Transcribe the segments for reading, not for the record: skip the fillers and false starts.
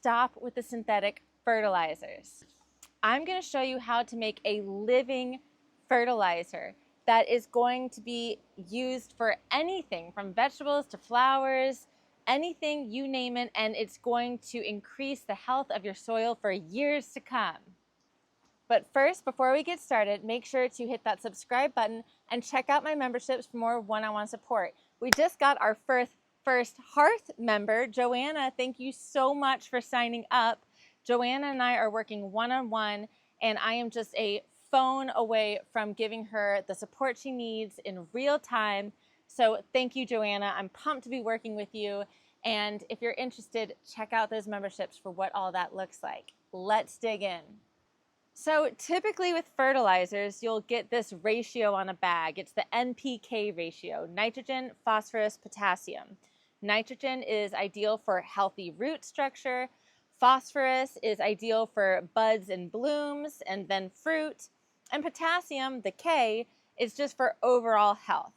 stop with the synthetic fertilizers. I'm going to show you how to make a living fertilizer that is going to be used for anything from vegetables to flowers, anything you name it, and it's going to increase the health of your soil for years to come. But first, before we get started, make sure to hit that subscribe button and check out my memberships for more one-on-one support. We just got our first Hearth member, Joanna. Thank you so much for signing up. Joanna and I are working one-on-one, and I am just a phone away from giving her the support she needs in real time. So thank you, Joanna. I'm pumped to be working with you. And if you're interested, check out those memberships for what all that looks like. Let's dig in. So typically with fertilizers, you'll get this ratio on a bag. It's the NPK ratio, nitrogen, phosphorus, potassium. Nitrogen is ideal for healthy root structure. Phosphorus is ideal for buds and blooms and then fruit. And potassium, the K, is just for overall health.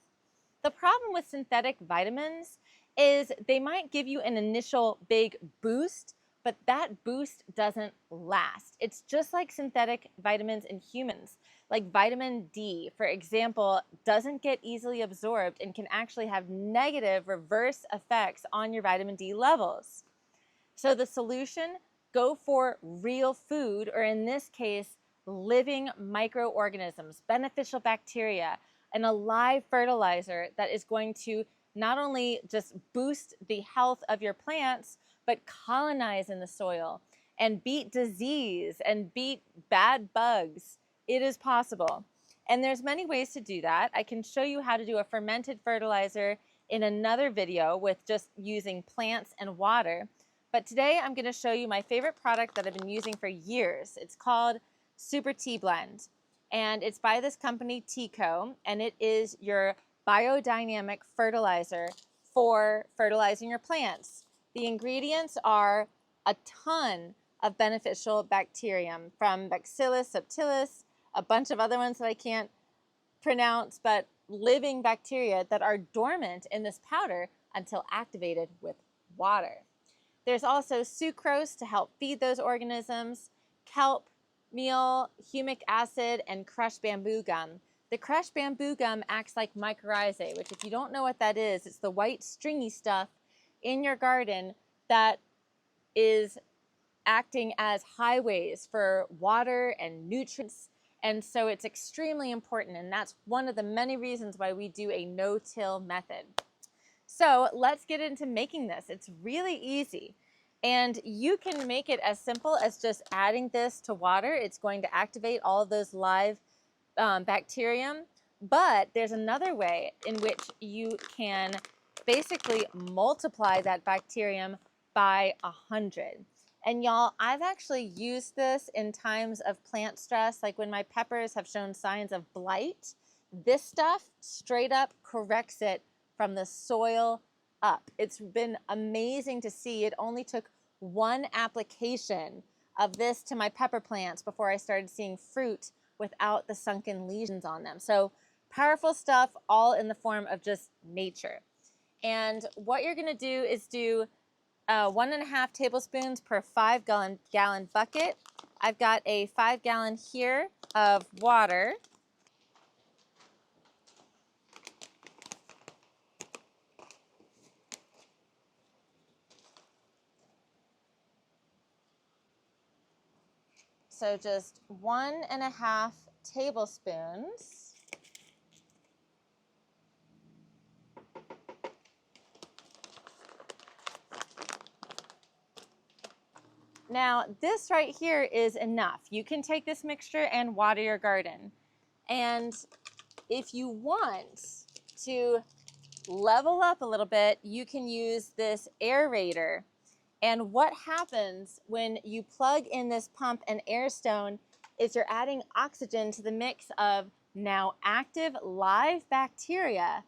The problem with synthetic vitamins is they might give you an initial big boost, but that boost doesn't last. It's just like synthetic vitamins in humans. Like vitamin D, for example, doesn't get easily absorbed and can actually have negative reverse effects on your vitamin D levels. So the solution, go for real food, or in this case, living microorganisms, beneficial bacteria, and a live fertilizer that is going to not only just boost the health of your plants, but colonize in the soil and beat disease and beat bad bugs. It is possible. And there's many ways to do that. I can show you how to do a fermented fertilizer in another video with just using plants and water. But today I'm going to show you my favorite product that I've been using for years. It's called Super Tea Blend. And it's by this company, Teaco, and it is your biodynamic fertilizer for fertilizing your plants. The ingredients are a ton of beneficial bacterium, from Bacillus subtilis, a bunch of other ones that I can't pronounce, but living bacteria that are dormant in this powder until activated with water. There's also sucrose to help feed those organisms, kelp, meal, humic acid, and crushed bamboo gum. The crushed bamboo gum acts like mycorrhizae, which if you don't know what that is, it's the white stringy stuff in your garden that is acting as highways for water and nutrients. And so it's extremely important, and that's one of the many reasons why we do a no-till method. So let's get into making this. It's really easy. And you can make it as simple as just adding this to water. It's going to activate all of those live bacterium. But there's another way in which you can basically multiply that bacterium by 100. And y'all, I've actually used this in times of plant stress, like when my peppers have shown signs of blight. This stuff straight up corrects it from the soil up. It's been amazing to see. It only took one application of this to my pepper plants before I started seeing fruit without the sunken lesions on them. So powerful stuff, all in the form of just nature. And what you're going to do is do 1.5 tablespoons per 5-gallon bucket. I've got a 5-gallon here of water. So just 1.5 tablespoons. Now, this right here is enough. You can take this mixture and water your garden. And if you want to level up a little bit, you can use this aerator. And what happens when you plug in this pump and air stone is you're adding oxygen to the mix of now active live bacteria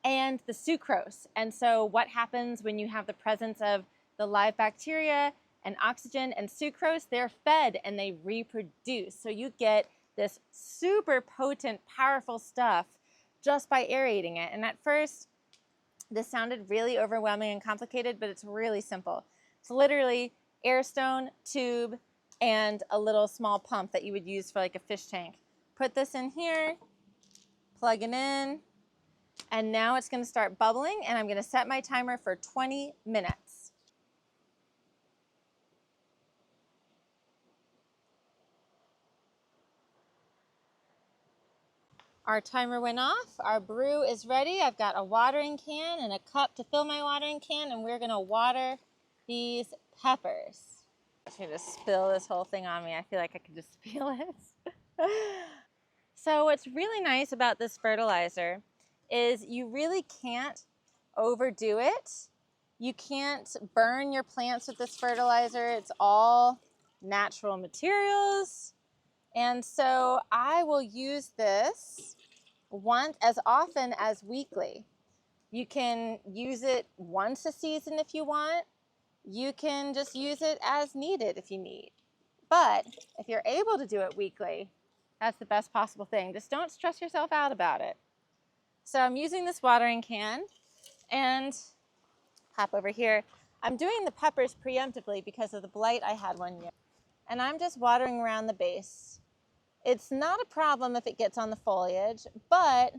and the sucrose. And so what happens when you have the presence of the live bacteria and oxygen and sucrose? They're fed and they reproduce. So you get this super potent, powerful stuff just by aerating it. And at first, this sounded really overwhelming and complicated, but it's really simple. It's literally air stone, tube, and a little small pump that you would use for like a fish tank. Put this in here, plug it in, and now it's going to start bubbling, and I'm going to set my timer for 20 minutes. Our timer went off, our brew is ready. I've got a watering can and a cup to fill my watering can, and we're gonna water these peppers. I'm gonna spill this whole thing on me. I feel like I could just spill it. So what's really nice about this fertilizer is you really can't overdo it. You can't burn your plants with this fertilizer. It's all natural materials. And so I will use this as often as weekly. You can use it once a season if you want. You can just use it as needed if you need. But if you're able to do it weekly, that's the best possible thing. Just don't stress yourself out about it. So I'm using this watering can, and hop over here. I'm doing the peppers preemptively because of the blight I had one year. And I'm just watering around the base. It's not a problem if it gets on the foliage, but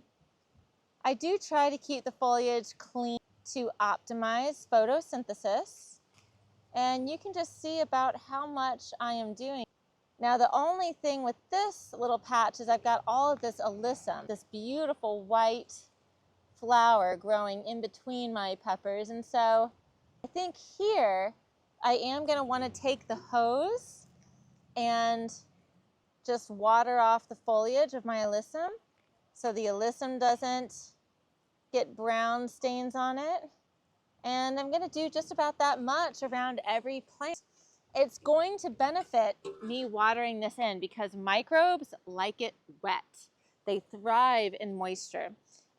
I do try to keep the foliage clean to optimize photosynthesis. And you can just see about how much I am doing. Now the only thing with this little patch is I've got all of this alyssum, this beautiful white flower growing in between my peppers. And so I think here I am going to want to take the hose and just water off the foliage of my alyssum so the alyssum doesn't get brown stains on it. And I'm going to do just about that much around every plant. It's going to benefit me watering this in because microbes like it wet. They thrive in moisture.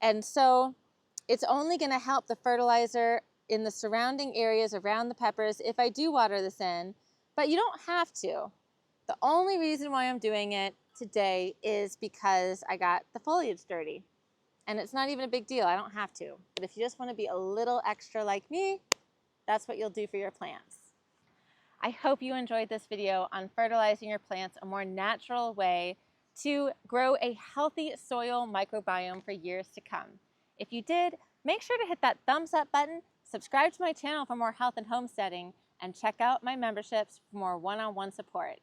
And so it's only going to help the fertilizer in the surrounding areas around the peppers if I do water this in, but you don't have to. The only reason why I'm doing it today is because I got the foliage dirty. And it's not even a big deal, I don't have to. But if you just want to be a little extra like me, that's what you'll do for your plants. I hope you enjoyed this video on fertilizing your plants a more natural way to grow a healthy soil microbiome for years to come. If you did, make sure to hit that thumbs up button, subscribe to my channel for more health and homesteading, and check out my memberships for more one-on-one support.